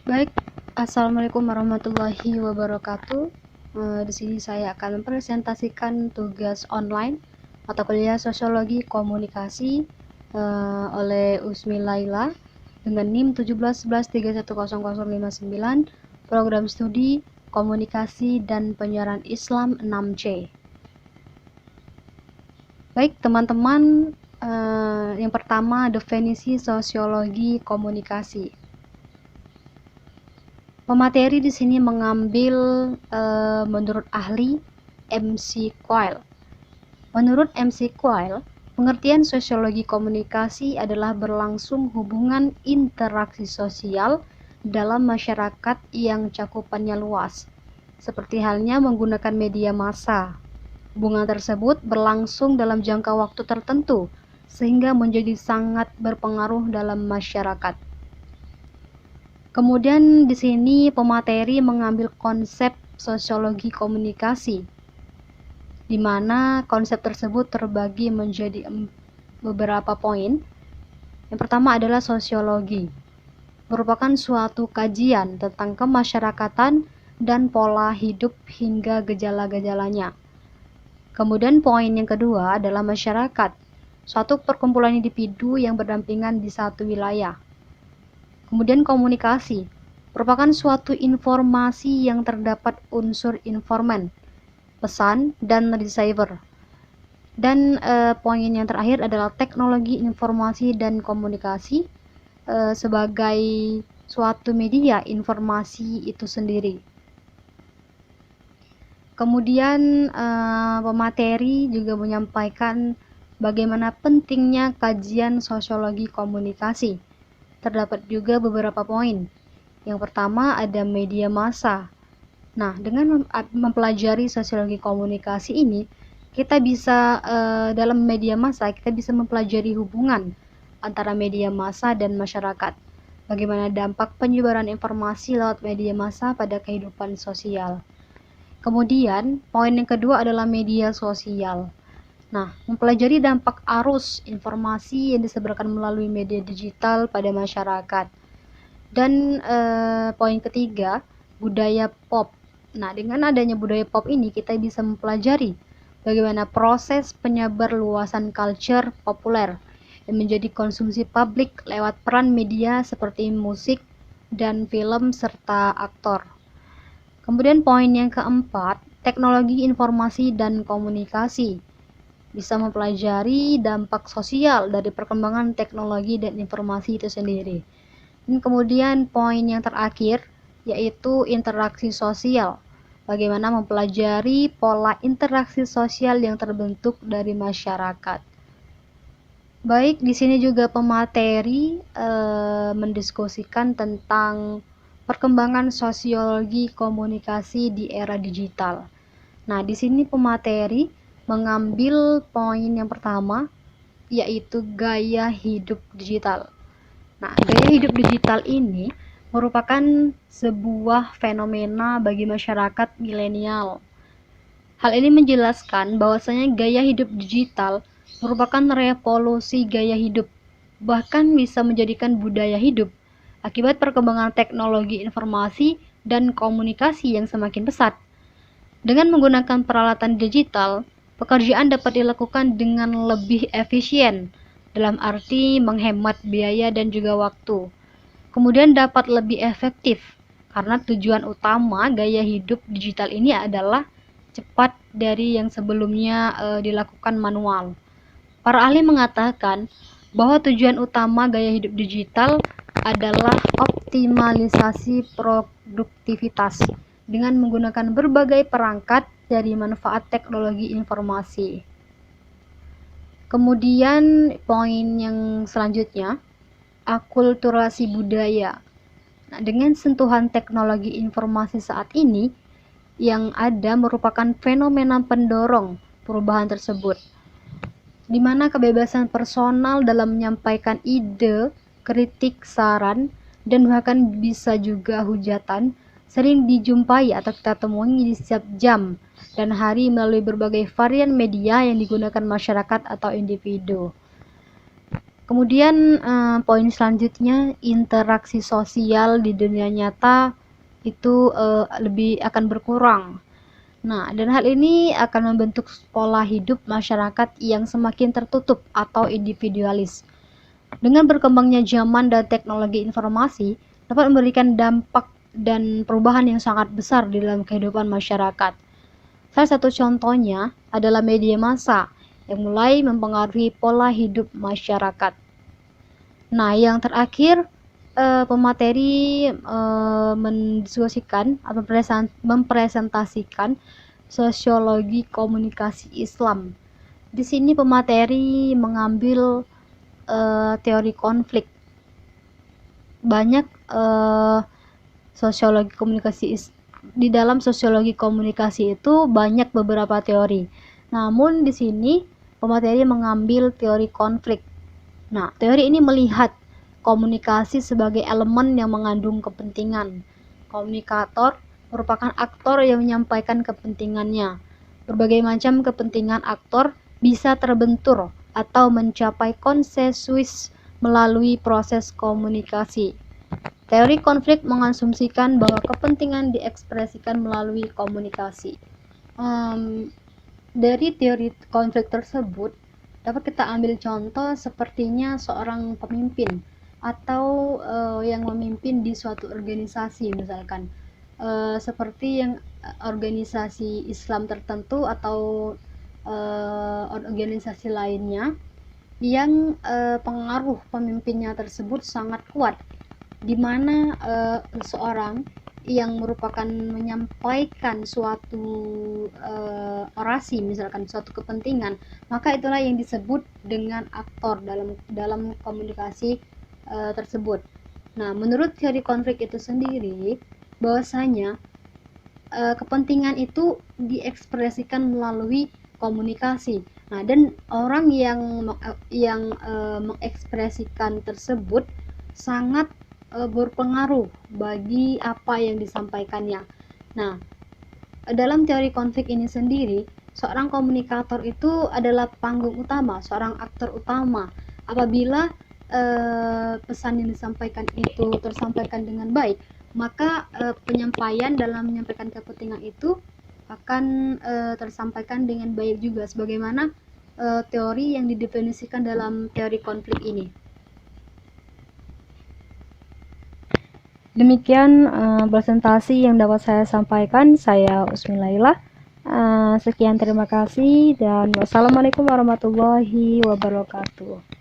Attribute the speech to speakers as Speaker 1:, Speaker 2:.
Speaker 1: Baik, Assalamualaikum warahmatullahi wabarakatuh. Di sini saya akan mempresentasikan tugas online atau kuliah Sosiologi Komunikasi oleh Usmi Laila dengan NIM 1711310059, program studi Komunikasi dan Penyiaran Islam 6C. Baik, teman-teman, yang pertama definisi sosiologi komunikasi. Pemateri di sini mengambil menurut ahli MC Quayle. Menurut MC Quayle, pengertian sosiologi komunikasi adalah berlangsung hubungan interaksi sosial dalam masyarakat yang cakupannya luas, seperti halnya menggunakan media massa. Hubungan tersebut berlangsung dalam jangka waktu tertentu, sehingga menjadi sangat berpengaruh dalam masyarakat. Kemudian di sini pemateri mengambil konsep sosiologi komunikasi, di mana konsep tersebut terbagi menjadi beberapa poin. Yang pertama adalah sosiologi, merupakan suatu kajian tentang kemasyarakatan dan pola hidup hingga gejala-gejalanya. Kemudian poin yang kedua adalah masyarakat, suatu perkumpulan individu yang berdampingan di satu wilayah. Kemudian komunikasi, merupakan suatu informasi yang terdapat unsur informan, pesan, dan receiver. Dan poin yang terakhir adalah teknologi informasi dan komunikasi sebagai suatu media informasi itu sendiri. Kemudian pemateri juga menyampaikan bagaimana pentingnya kajian sosiologi komunikasi. Terdapat juga beberapa poin. Yang pertama ada media massa. Nah, dengan mempelajari sosiologi komunikasi ini, kita bisa dalam media massa kita bisa mempelajari hubungan antara media massa dan masyarakat. Bagaimana dampak penyebaran informasi lewat media massa pada kehidupan sosial. Kemudian, poin yang kedua adalah media sosial. Nah, mempelajari dampak arus informasi yang disebarkan melalui media digital pada masyarakat. Dan poin ketiga, budaya pop. Nah, dengan adanya budaya pop ini kita bisa mempelajari bagaimana proses penyebar luasan culture populer yang menjadi konsumsi publik lewat peran media seperti musik dan film serta aktor. Kemudian poin yang keempat, teknologi informasi dan komunikasi. Bisa mempelajari dampak sosial dari perkembangan teknologi dan informasi itu sendiri. Dan kemudian poin yang terakhir yaitu interaksi sosial. Bagaimana mempelajari pola interaksi sosial yang terbentuk dari masyarakat. Baik, di sini juga pemateri mendiskusikan tentang perkembangan sosiologi komunikasi di era digital. Nah, di sini pemateri mengambil poin yang pertama yaitu gaya hidup digital. Nah, gaya hidup digital ini merupakan sebuah fenomena bagi masyarakat milenial. Hal ini menjelaskan bahwasanya gaya hidup digital merupakan revolusi gaya hidup, bahkan bisa menjadikan budaya hidup akibat perkembangan teknologi informasi dan komunikasi yang semakin pesat. Dengan menggunakan peralatan digital, pekerjaan dapat dilakukan dengan lebih efisien, dalam arti menghemat biaya dan juga waktu. Kemudian dapat lebih efektif, karena tujuan utama gaya hidup digital ini adalah cepat dari yang sebelumnya dilakukan manual. Para ahli mengatakan bahwa tujuan utama gaya hidup digital adalah optimalisasi produktivitas dengan menggunakan berbagai perangkat dari manfaat teknologi informasi. Kemudian poin yang selanjutnya, akulturasi budaya. Nah, dengan sentuhan teknologi informasi saat ini, yang ada merupakan fenomena pendorong perubahan tersebut, di mana kebebasan personal dalam menyampaikan ide, kritik, saran, dan bahkan bisa juga hujatan sering dijumpai atau kita temui di setiap jam dan hari melalui berbagai varian media yang digunakan masyarakat atau individu. Kemudian poin selanjutnya, interaksi sosial di dunia nyata itu lebih akan berkurang. Nah, dan hal ini akan membentuk pola hidup masyarakat yang semakin tertutup atau individualis. Dengan berkembangnya zaman dan teknologi informasi dapat memberikan dampak dan perubahan yang sangat besar di dalam kehidupan masyarakat. Salah satu contohnya adalah media massa yang mulai mempengaruhi pola hidup masyarakat. Nah, yang terakhir, pemateri mendiskusikan atau mempresentasikan sosiologi komunikasi Islam. Di sini pemateri mengambil teori konflik. Banyak sosiologi komunikasi di dalam sosiologi komunikasi itu banyak beberapa teori. Namun di sini pemateri mengambil teori konflik. Nah, teori ini melihat komunikasi sebagai elemen yang mengandung kepentingan. Komunikator merupakan aktor yang menyampaikan kepentingannya. Berbagai macam kepentingan aktor bisa terbentur atau mencapai konsensus melalui proses komunikasi. Teori konflik mengasumsikan bahwa kepentingan diekspresikan melalui komunikasi. Dari teori konflik tersebut, dapat kita ambil contoh sepertinya seorang pemimpin atau yang memimpin di suatu organisasi, misalkan seperti yang organisasi Islam tertentu atau organisasi lainnya yang pengaruh pemimpinnya tersebut sangat kuat, di mana seorang yang merupakan menyampaikan suatu orasi, misalkan suatu kepentingan, maka itulah yang disebut dengan aktor dalam komunikasi tersebut. Nah, menurut teori konflik itu sendiri, bahwasanya kepentingan itu diekspresikan melalui komunikasi. Nah, dan orang yang mengekspresikan tersebut sangat berpengaruh bagi apa yang disampaikannya. Nah, dalam teori konflik ini sendiri, seorang komunikator itu adalah panggung utama, seorang aktor utama. Apabila pesan yang disampaikan itu tersampaikan dengan baik, maka penyampaian dalam menyampaikan kepentingan itu akan tersampaikan dengan baik juga, sebagaimana teori yang didefinisikan dalam teori konflik ini. Demikian presentasi yang dapat saya sampaikan. Saya Usmi Laila. Sekian, terima kasih, dan wassalamualaikum warahmatullahi wabarakatuh.